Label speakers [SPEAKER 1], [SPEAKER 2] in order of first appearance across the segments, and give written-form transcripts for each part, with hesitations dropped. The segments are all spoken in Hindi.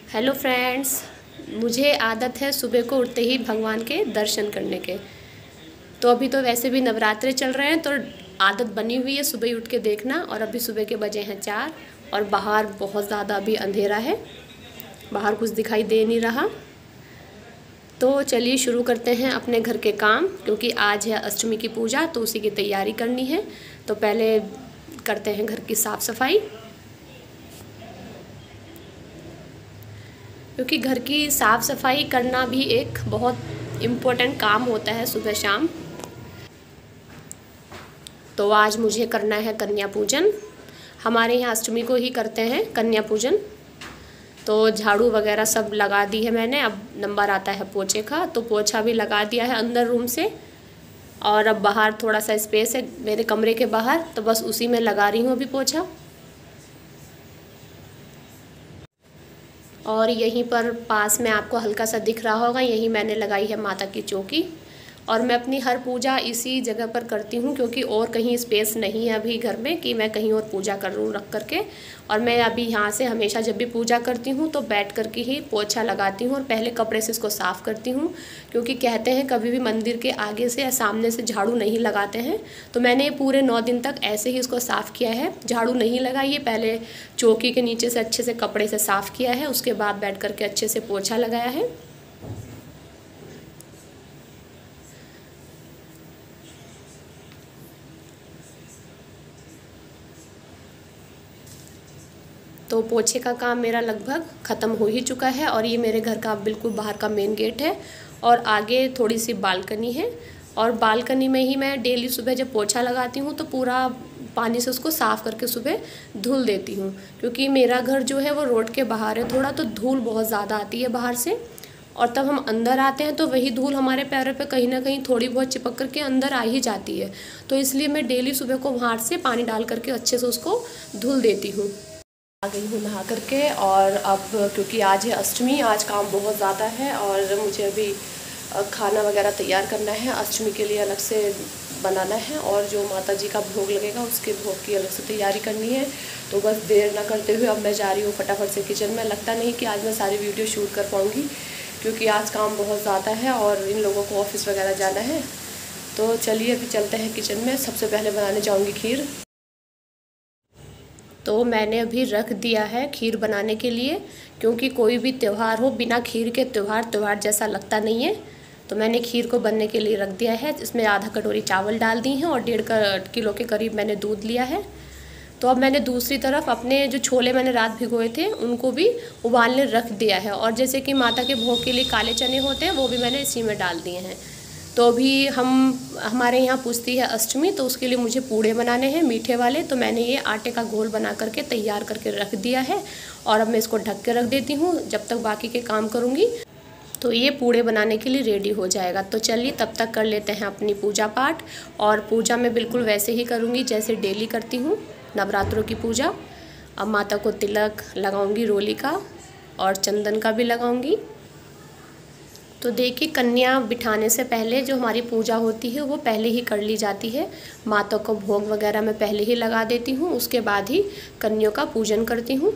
[SPEAKER 1] हेलो फ्रेंड्स, मुझे आदत है सुबह को उठते ही भगवान के दर्शन करने के। तो अभी तो वैसे भी नवरात्रे चल रहे हैं तो आदत बनी हुई है सुबह उठ के देखना। और अभी सुबह के बजे हैं 4 और बाहर बहुत ज़्यादा अभी अंधेरा है, बाहर कुछ दिखाई दे नहीं रहा। तो चलिए शुरू करते हैं अपने घर के काम, क्योंकि आज है अष्टमी की पूजा तो उसी की तैयारी करनी है। तो पहले करते हैं घर की साफ़ सफाई, क्योंकि घर की साफ़ सफाई करना भी एक बहुत इम्पोर्टेंट काम होता है सुबह शाम। तो आज मुझे करना है कन्या पूजन। हमारे यहाँ अष्टमी को ही करते हैं कन्या पूजन। तो झाड़ू वगैरह सब लगा दी है मैंने। अब नंबर आता है पोछे का, तो पोछा भी लगा दिया है अंदर रूम से। और अब बाहर थोड़ा सा स्पेस है मेरे कमरे के बाहर, तो बस उसी में लगा रही हूँ अभी पोछा। और यहीं पर पास में आपको हल्का सा दिख रहा होगा, यहीं मैंने लगाई है माता की चौकी। और मैं अपनी हर पूजा इसी जगह पर करती हूँ, क्योंकि और कहीं स्पेस नहीं है अभी घर में कि मैं कहीं और पूजा करूँ रख करके। और मैं अभी यहाँ से हमेशा जब भी पूजा करती हूँ तो बैठ करके ही पोछा लगाती हूँ और पहले कपड़े से इसको साफ़ करती हूँ, क्योंकि कहते हैं कभी भी मंदिर के आगे से या सामने से झाड़ू नहीं लगाते हैं। तो मैंने पूरे 9 दिन तक ऐसे ही इसको साफ़ किया है, झाड़ू नहीं लगाई है। पहले चौकी के नीचे से अच्छे से कपड़े से साफ़ किया है, उसके बाद बैठ करके अच्छे से पोछा लगाया है। तो पोछे का काम मेरा लगभग ख़त्म हो ही चुका है। और ये मेरे घर का बिल्कुल बाहर का मेन गेट है और आगे थोड़ी सी बालकनी है। और बालकनी में ही मैं डेली सुबह जब पोछा लगाती हूँ तो पूरा पानी से उसको साफ़ करके सुबह धुल देती हूँ, क्योंकि मेरा घर जो है वो रोड के बाहर है थोड़ा, तो धूल बहुत ज़्यादा आती है बाहर से। और तब हम अंदर आते हैं तो वही धूल हमारे पैरों पे कहीं ना कहीं थोड़ी बहुत चिपक करके अंदर आ ही जाती है। तो इसलिए मैं डेली सुबह को बाहर से पानी डाल करके अच्छे से उसको धुल देती हूँ। आ गई हूँ नहा करके। और अब क्योंकि आज है अष्टमी, आज काम बहुत ज़्यादा है और मुझे अभी खाना वगैरह तैयार करना है। अष्टमी के लिए अलग से बनाना है और जो माता जी का भोग लगेगा उसके भोग की अलग से तैयारी करनी है। तो बस देर ना करते हुए अब मैं जा रही हूँ फटाफट से किचन में। लगता नहीं कि आज मैं सारी वीडियो शूट कर पाऊँगी, क्योंकि आज काम बहुत ज़्यादा है और इन लोगों को ऑफिस वगैरह जाना है। तो चलिए अभी चलते हैं किचन में। सबसे पहले बनाने जाऊँगी खीर। तो मैंने अभी रख दिया है खीर बनाने के लिए, क्योंकि कोई भी त्यौहार हो बिना खीर के त्यौहार जैसा लगता नहीं है। तो मैंने खीर को बनने के लिए रख दिया है। इसमें आधा कटोरी चावल डाल दी हैं और 1.5 किलो के करीब मैंने दूध लिया है। तो अब मैंने दूसरी तरफ अपने जो छोले मैंने रात भिगोए थे उनको भी उबालने रख दिया है। और जैसे कि माता के भोग के लिए काले चने होते हैं वो भी मैंने इसी में डाल दिए हैं। तो अभी हमारे यहाँ पूजती है अष्टमी, तो उसके लिए मुझे पूड़े बनाने हैं मीठे वाले। तो मैंने ये आटे का घोल बना करके तैयार करके रख दिया है और अब मैं इसको ढक के रख देती हूँ जब तक बाकी के काम करूँगी। तो ये पूड़े बनाने के लिए रेडी हो जाएगा। तो चलिए तब तक कर लेते हैं अपनी पूजा पाठ। और पूजा मैं बिल्कुल वैसे ही करूँगी जैसे डेली करती हूँ नवरात्रों की पूजा। अब माता को तिलक लगाऊँगी रोली का और चंदन का भी लगाऊँगी। तो देखिए, कन्या बिठाने से पहले जो हमारी पूजा होती है वो पहले ही कर ली जाती है। माता को भोग वगैरह मैं पहले ही लगा देती हूँ, उसके बाद ही कन्याओं का पूजन करती हूँ।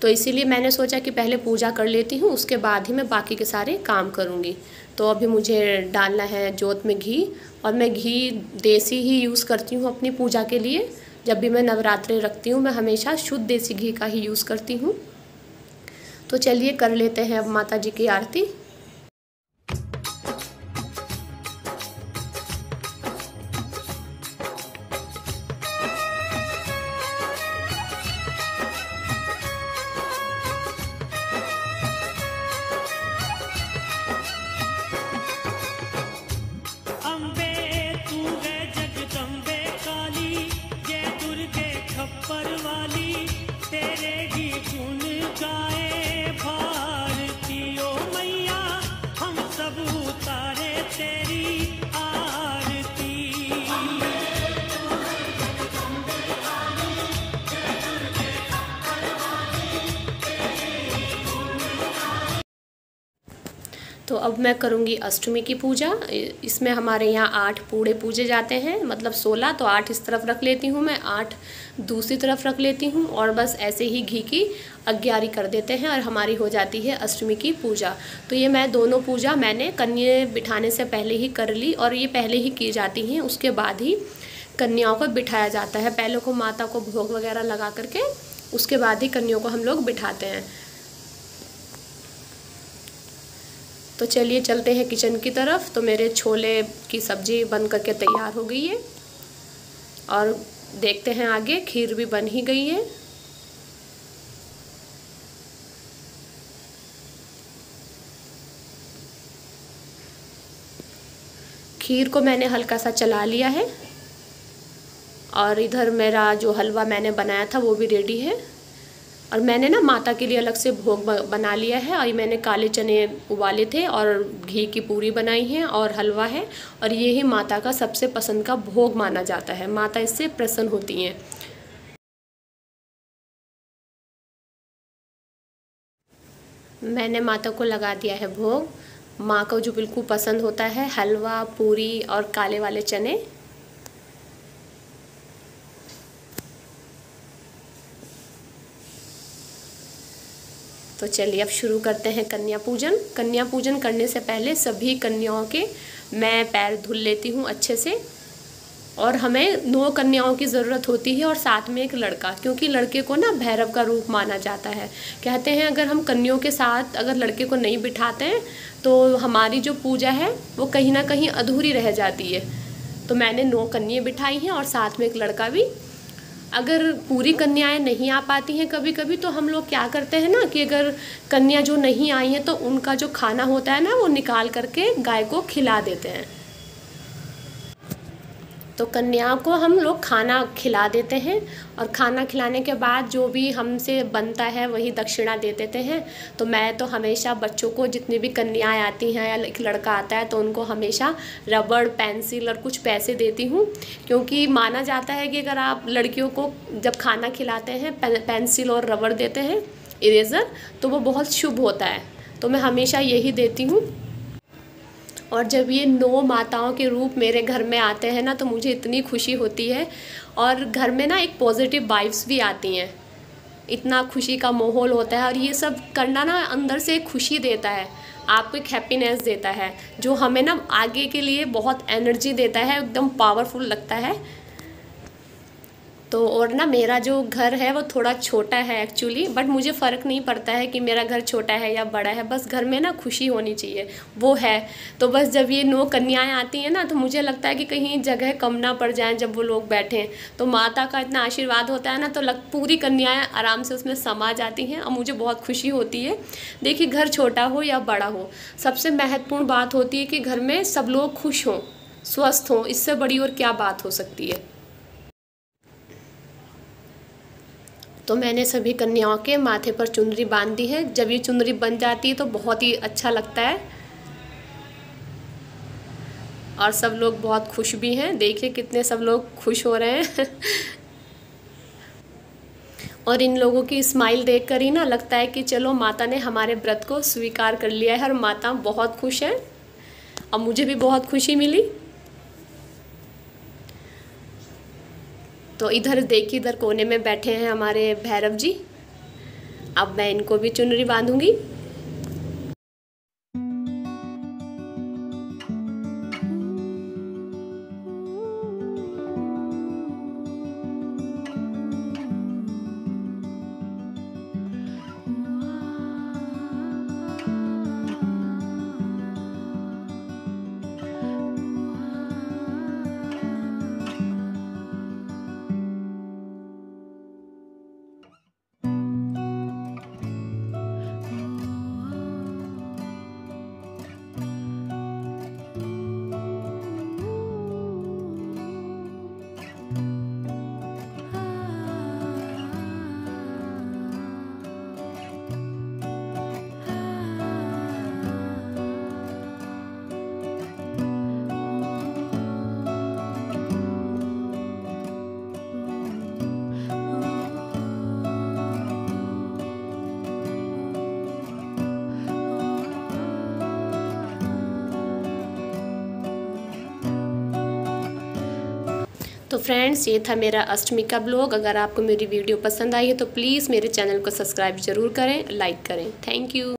[SPEAKER 1] तो इसीलिए मैंने सोचा कि पहले पूजा कर लेती हूँ, उसके बाद ही मैं बाकी के सारे काम करूँगी। तो अभी मुझे डालना है जोत में घी, और मैं घी देसी ही यूज़ करती हूँ अपनी पूजा के लिए। जब भी मैं नवरात्रे रखती हूँ मैं हमेशा शुद्ध देसी घी का ही यूज़ करती हूँ। तो चलिए कर लेते हैं अब माता जी की आरती।
[SPEAKER 2] अम्बे तू है जगदम्बे काली, जय दुर्गे खप्पर वाली, तेरे ही गुण गाए भारती ओ मैया।
[SPEAKER 1] तो अब मैं करूँगी अष्टमी की पूजा। इसमें हमारे यहाँ 8 पूड़े पूजे जाते हैं, मतलब 16, तो 8 इस तरफ रख लेती हूँ मैं, 8 दूसरी तरफ रख लेती हूँ और बस ऐसे ही घी की अग्यारी कर देते हैं और हमारी हो जाती है अष्टमी की पूजा। तो ये मैं दोनों पूजा मैंने कन्या बिठाने से पहले ही कर ली और ये पहले ही की जाती हैं, उसके बाद ही कन्याओं को बिठाया जाता है। पहले को माता को भोग वगैरह लगा करके उसके बाद ही कन्याओं को हम लोग बिठाते हैं। तो चलिए चलते हैं किचन की तरफ। तो मेरे छोले की सब्ज़ी बन करके तैयार हो गई है और देखते हैं आगे। खीर भी बन ही गई है। खीर को मैंने हल्का सा चला लिया है और इधर मेरा जो हलवा मैंने बनाया था वो भी रेडी है। और मैंने ना माता के लिए अलग से भोग बना लिया है। और मैंने काले चने उबाले थे और घी की पूरी बनाई है और हलवा है। और ये ही माता का सबसे पसंद का भोग माना जाता है, माता इससे प्रसन्न होती हैं। मैंने माता को लगा दिया है भोग। माँ को जो बिल्कुल पसंद होता है हलवा, पूरी और काले वाले चने। तो चलिए अब शुरू करते हैं कन्या पूजन। कन्या पूजन करने से पहले सभी कन्याओं के मैं पैर धुल लेती हूँ अच्छे से। और हमें 9 कन्याओं की ज़रूरत होती है और साथ में एक लड़का, क्योंकि लड़के को ना भैरव का रूप माना जाता है। कहते हैं अगर हम कन्याओं के साथ अगर लड़के को नहीं बिठाते हैं तो हमारी जो पूजा है वो कहीं ना कहीं अधूरी रह जाती है। तो मैंने 9 कन्याएं बिठाई हैं और साथ में एक लड़का भी। अगर पूरी कन्याएं नहीं आ पाती हैं कभी कभी तो हम लोग क्या करते हैं ना कि अगर कन्या जो नहीं आई है तो उनका जो खाना होता है ना वो निकाल करके गाय को खिला देते हैं। तो कन्याओं को हम लोग खाना खिला देते हैं और खाना खिलाने के बाद जो भी हमसे बनता है वही दक्षिणा दे देते हैं। तो मैं तो हमेशा बच्चों को, जितनी भी कन्याएं आती हैं या एक लड़का आता है, तो उनको हमेशा रबड़, पेंसिल और कुछ पैसे देती हूँ। क्योंकि माना जाता है कि अगर आप लड़कियों को जब खाना खिलाते हैं पेंसिल और रबड़ देते हैं, इरेज़र, तो वो बहुत शुभ होता है। तो मैं हमेशा यही देती हूँ। और जब ये 9 माताओं के रूप मेरे घर में आते हैं ना तो मुझे इतनी खुशी होती है और घर में ना एक पॉजिटिव वाइब्स भी आती हैं। इतना खुशी का माहौल होता है और ये सब करना ना अंदर से एक खुशी देता है, आपको एक हैप्पीनेस देता है जो हमें ना आगे के लिए बहुत एनर्जी देता है, एकदम पावरफुल लगता है। तो और ना मेरा जो घर है वो थोड़ा छोटा है एक्चुअली, बट मुझे फ़र्क नहीं पड़ता है कि मेरा घर छोटा है या बड़ा है, बस घर में ना खुशी होनी चाहिए, वो है। तो बस जब ये 9 कन्याएं आती हैं ना तो मुझे लगता है कि कहीं जगह कम ना पड़ जाए जब वो लोग बैठें। तो माता का इतना आशीर्वाद होता है ना तो पूरी कन्याएं आराम से उसमें समा जाती हैं और मुझे बहुत खुशी होती है। देखिए घर छोटा हो या बड़ा हो, सबसे महत्वपूर्ण बात होती है कि घर में सब लोग खुश हों, स्वस्थ हों। इससे बड़ी और क्या बात हो सकती है। तो मैंने सभी कन्याओं के माथे पर चुनरी बांध दी है। जब ये चुनरी बन जाती है तो बहुत ही अच्छा लगता है और सब लोग बहुत खुश भी हैं। देखिए कितने सब लोग खुश हो रहे हैं और इन लोगों की स्माइल देखकर ही ना लगता है कि चलो माता ने हमारे व्रत को स्वीकार कर लिया है और माता बहुत खुश है और मुझे भी बहुत खुशी मिली। तो इधर देखिए, इधर कोने में बैठे हैं हमारे भैरव जी। अब मैं इनको भी चुनरी बांधूंगी। तो फ्रेंड्स, ये था मेरा अष्टमी का ब्लॉग। अगर आपको मेरी वीडियो पसंद आई है तो प्लीज़ मेरे चैनल को सब्सक्राइब ज़रूर करें, लाइक करें। Thank you.